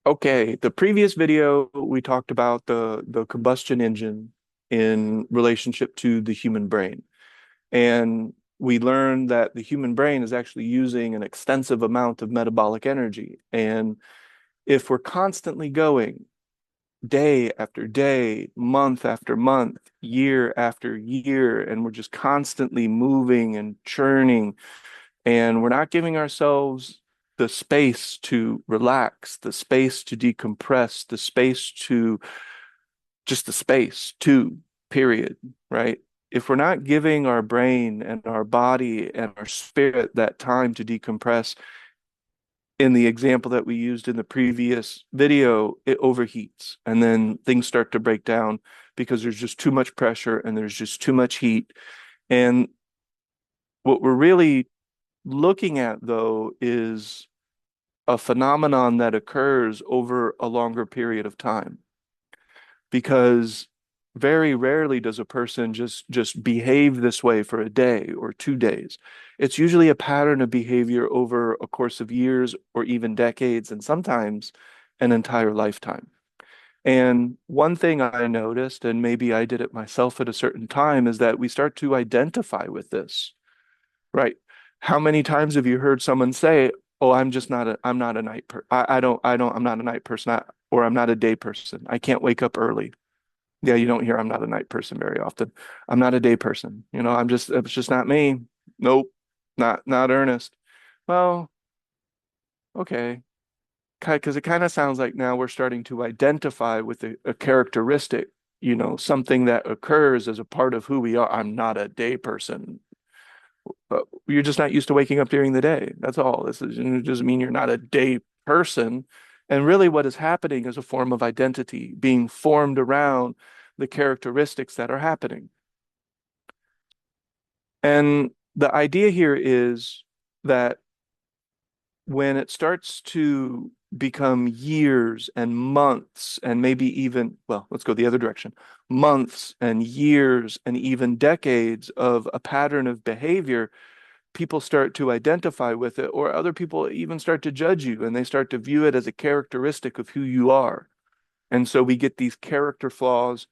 Okay, the previous video we talked about the combustion engine in relationship to the human brain. And we learned that the human brain is actually using an extensive amount of metabolic energy. And if we're constantly going day after day, month after month, year after year, and we're just constantly moving and churning, and we're not giving ourselves the space to relax, the space to decompress, the space to just the space to, period, right? If we're not giving our brain and our body and our spirit that time to decompress, in the example that we used in the previous video, it overheats and then things start to break down because there's just too much pressure and there's just too much heat. And what we're really looking at, though, is a phenomenon that occurs over a longer period of time because very rarely does a person just behave this way for a day or 2 days. It's usually a pattern of behavior over a course of years or even decades, and sometimes an entire lifetime. And one thing I noticed, and maybe I did it myself at a certain time, is that we start to identify with this, right? How many times have you heard someone say, "Oh, I'm not a night per I'm not a night person, or I'm not a day person. I can't wake up early." Yeah, you don't hear I'm not a night person very often. I'm not a day person. It's just not me. Nope, not Ernest. Well, okay. Because it kind of sounds like now we're starting to identify with a characteristic, something that occurs as a part of who we are. I'm not a day person. But you're just not used to waking up during the day. That's all. It doesn't mean you're not a day person. And really, what is happening is a form of identity being formed around the characteristics that are happening. And the idea here is that when it starts to become years and months, and maybe even, well, let's go the other direction, months and years and even decades of a pattern of behavior, people start to identify with it, or other people even start to judge you and they start to view it as a characteristic of who you are. And so we get these character flaws,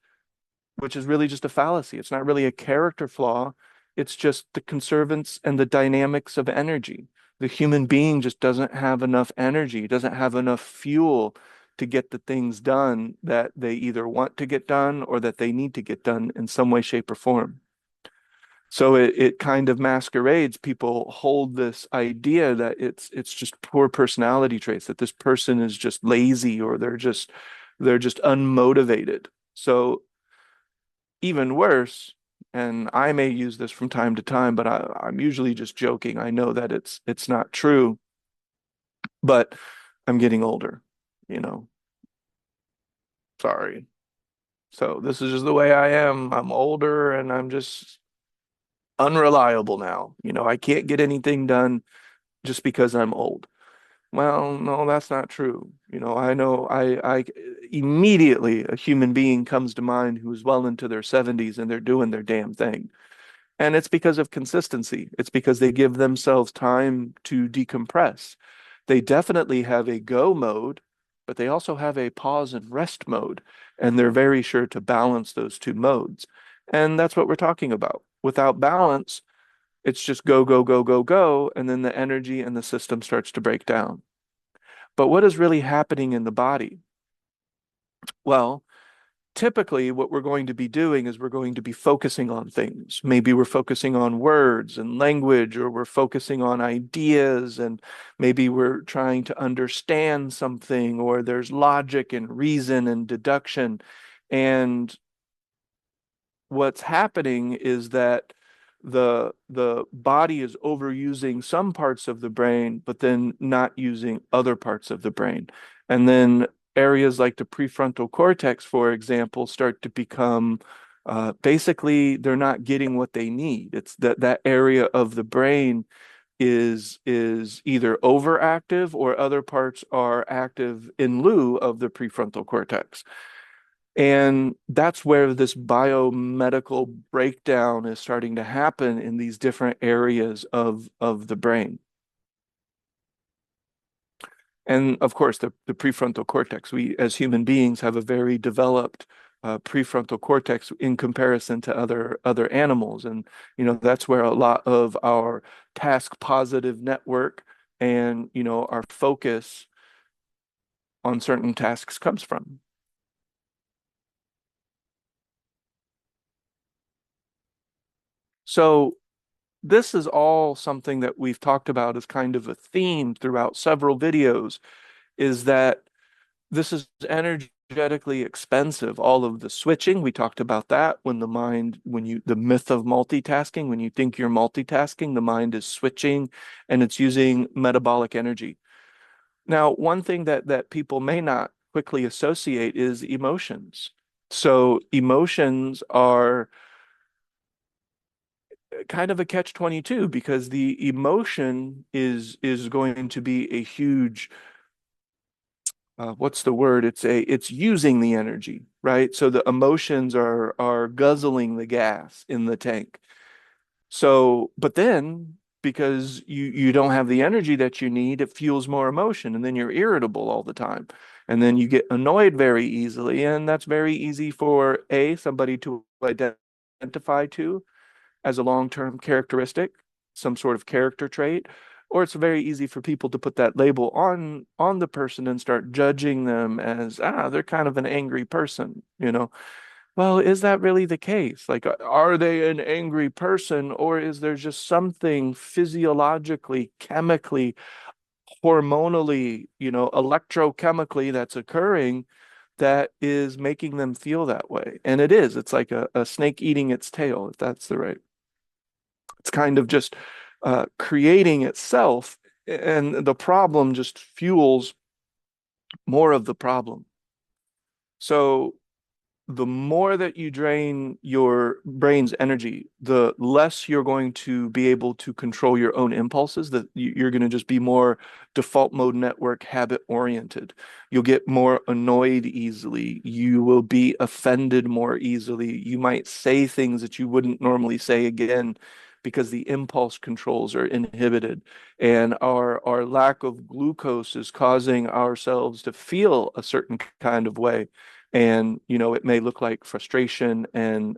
which is really just a fallacy. It's not really a character flaw, it's just the conservance and the dynamics of energy. The human being just doesn't have enough energy, doesn't have enough fuel to get the things done that they either want to get done or that they need to get done in some way, shape, or form. So it kind of masquerades. People hold this idea that it's just poor personality traits, that this person is just lazy or they're just unmotivated. So even worse, and I may use this from time to time, but I'm usually just joking. I know that it's not true, but I'm getting older, you know. Sorry. So this is just the way I am. I'm older and I'm just unreliable now. I can't get anything done just because I'm old. Well, no, that's not true. I know I immediately a human being comes to mind who's well into their 70s and they're doing their damn thing. And it's because of consistency. It's because they give themselves time to decompress. They definitely have a go mode, but they also have a pause and rest mode. And they're very sure to balance those two modes. And that's what we're talking about. Without balance, it's just go, go, go, go, go. And then the energy and the system starts to break down. But what is really happening in the body? Well, typically what we're going to be doing is we're going to be focusing on things. Maybe we're focusing on words and language, or we're focusing on ideas, and maybe we're trying to understand something, or there's logic and reason and deduction. And what's happening is that the body is overusing some parts of the brain, but then not using other parts of the brain. And then areas like the prefrontal cortex, for example, start to become basically they're not getting what they need. It's that area of the brain is either overactive or other parts are active in lieu of the prefrontal cortex. And that's where this biomedical breakdown is starting to happen in these different areas of the brain. And of course, the prefrontal cortex, we as human beings have a very developed prefrontal cortex in comparison to other animals. And, that's where a lot of our task positive network and, our focus on certain tasks comes from. So this is all something that we've talked about as kind of a theme throughout several videos, is that this is energetically expensive. All of the switching, we talked about that when the myth of multitasking, when you think you're multitasking, the mind is switching and it's using metabolic energy. Now, one thing that people may not quickly associate is emotions. So emotions are kind of a catch-22 because the emotion is going to be a huge what's the word? It's using the energy, right? So the emotions are guzzling the gas in the tank. So, but then because you don't have the energy that you need, it fuels more emotion, and then you're irritable all the time. And then you get annoyed very easily, and that's very easy for somebody to identify to as a long-term characteristic, some sort of character trait, or it's very easy for people to put that label on the person and start judging them as, they're kind of an angry person. Well, is that really the case? Like, are they an angry person, or is there just something physiologically, chemically, hormonally, electrochemically that's occurring that is making them feel that way? And it is. It's like a snake eating its tail, if that's the right. It's kind of just creating itself, and the problem just fuels more of the problem. So the more that you drain your brain's energy, the less you're going to be able to control your own impulses, that you're going to just be more default mode network habit oriented. You'll get more annoyed easily. You will be offended more easily. You might say things that you wouldn't normally say again because the impulse controls are inhibited. And our lack of glucose is causing ourselves to feel a certain kind of way, and it may look like frustration and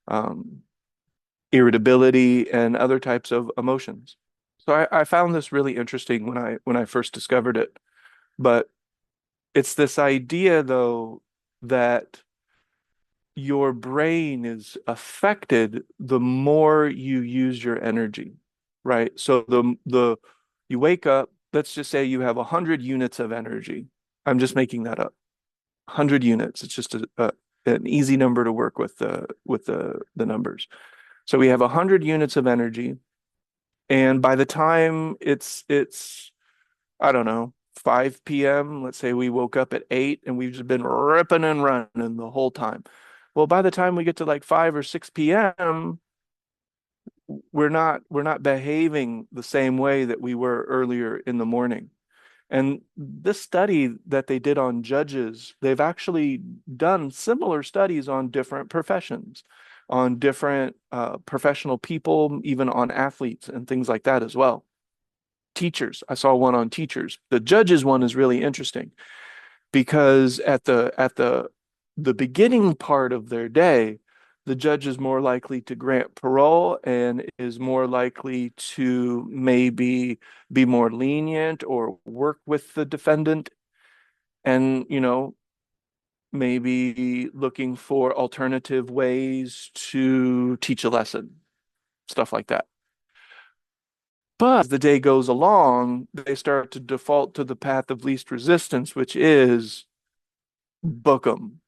um, irritability and other types of emotions. So I found this really interesting when I first discovered it. But it's this idea, though, that your brain is affected the more you use your energy, right? So the you wake up, let's just say you have 100 units of energy. I'm just making that up. 100 units. It's just an easy number to work with the numbers. So we have 100 units of energy, and by the time it's I don't know, 5 p.m., let's say we woke up at 8 and we've just been ripping and running the whole time. Well, by the time we get to like 5 or 6 p.m., we're not behaving the same way that we were earlier in the morning. And this study that they did on judges, they've actually done similar studies on different professions, on different professional people, even on athletes and things like that as well. Teachers, I saw one on teachers. The judges one is really interesting because at the beginning part of their day, the judge is more likely to grant parole and is more likely to maybe be more lenient or work with the defendant, and maybe looking for alternative ways to teach a lesson, stuff like that. But as the day goes along, they start to default to the path of least resistance, which is book them,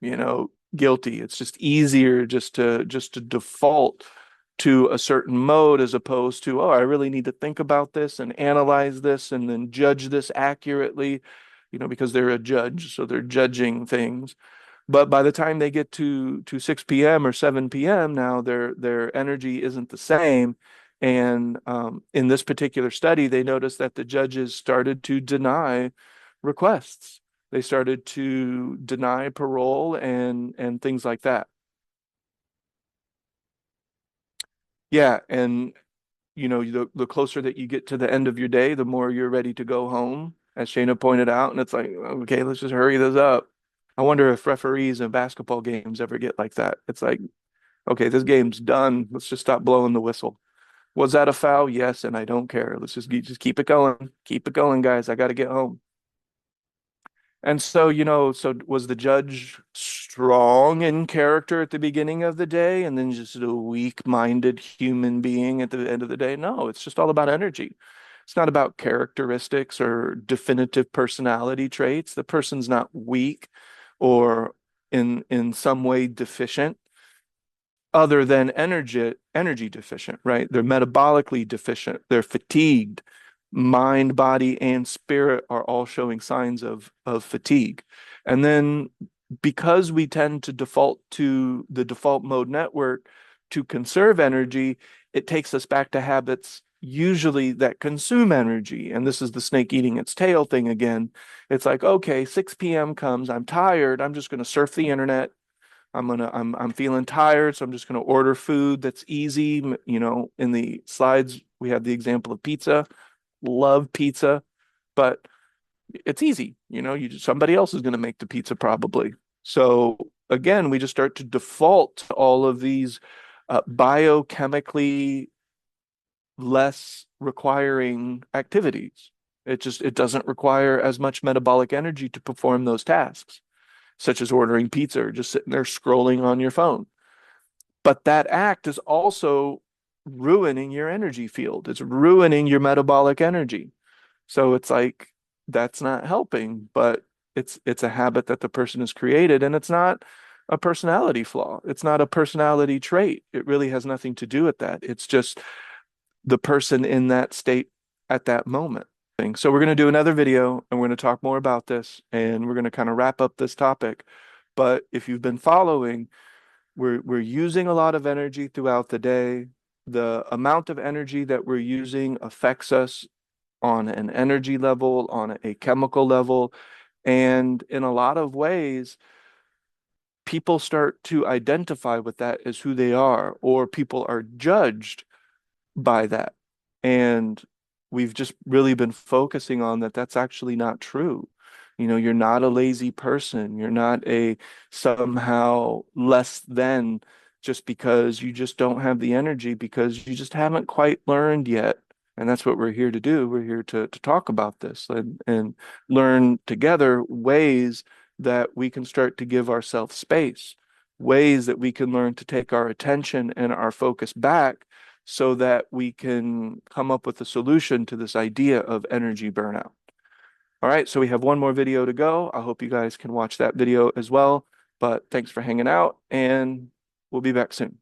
guilty. It's just easier just to default to a certain mode as opposed to, oh, I really need to think about this and analyze this and then judge this accurately, because they're a judge, so they're judging things. But by the time they get to 6 p.m. or 7 p.m., now their energy isn't the same. And in this particular study, they noticed that the judges started to deny requests. They started to deny parole and things like that. Yeah, and the closer that you get to the end of your day, the more you're ready to go home. as Shayna pointed out. And it's like, okay, let's just hurry this up. I wonder if referees in basketball games ever get like that. It's like, okay, this game's done. Let's just stop blowing the whistle. Was that a foul? Yes, and I don't care. Let's just keep it going. Keep it going, guys. I got to get home. And so, so was the judge strong in character at the beginning of the day and then just a weak-minded human being at the end of the day? No, it's just all about energy. It's not about characteristics or definitive personality traits. The person's not weak or in some way deficient other than energy deficient, right? They're metabolically deficient. They're fatigued. Mind, body, and spirit are all showing signs of fatigue. And then because we tend to default to the default mode network to conserve energy, it takes us back to habits usually that consume energy. And this is the snake eating its tail thing again. It's like, okay, 6 p.m. comes, I'm tired, I'm just going to surf the internet. I'm feeling tired, so I'm just gonna order food that's easy. In the slides we have the example of pizza. Love pizza, but it's easy. Somebody else is gonna make the pizza probably. So again, we just start to default to all of these biochemically less requiring activities. It doesn't require as much metabolic energy to perform those tasks, such as ordering pizza or just sitting there scrolling on your phone. But that act is also ruining your energy field. It's ruining your metabolic energy. So it's like that's not helping, but it's a habit that the person has created, and it's not a personality flaw. It's not a personality trait. It really has nothing to do with that. It's just the person in that state at that moment. So we're going to do another video and we're going to talk more about this and we're going to kind of wrap up this topic. But if you've been following, we're using a lot of energy throughout the day. The amount of energy that we're using affects us on an energy level, on a chemical level, and in a lot of ways, people start to identify with that as who they are, or people are judged by that. And we've just really been focusing on that that's actually not true. You're not a lazy person. You're not a somehow less than just because you just don't have the energy because you just haven't quite learned yet. And that's what we're here to do. We're here to talk about this and learn together ways that we can start to give ourselves space, ways that we can learn to take our attention and our focus back so that we can come up with a solution to this idea of energy burnout. All right, so we have one more video to go. I hope you guys can watch that video as well. But thanks for hanging out, and we'll be back soon.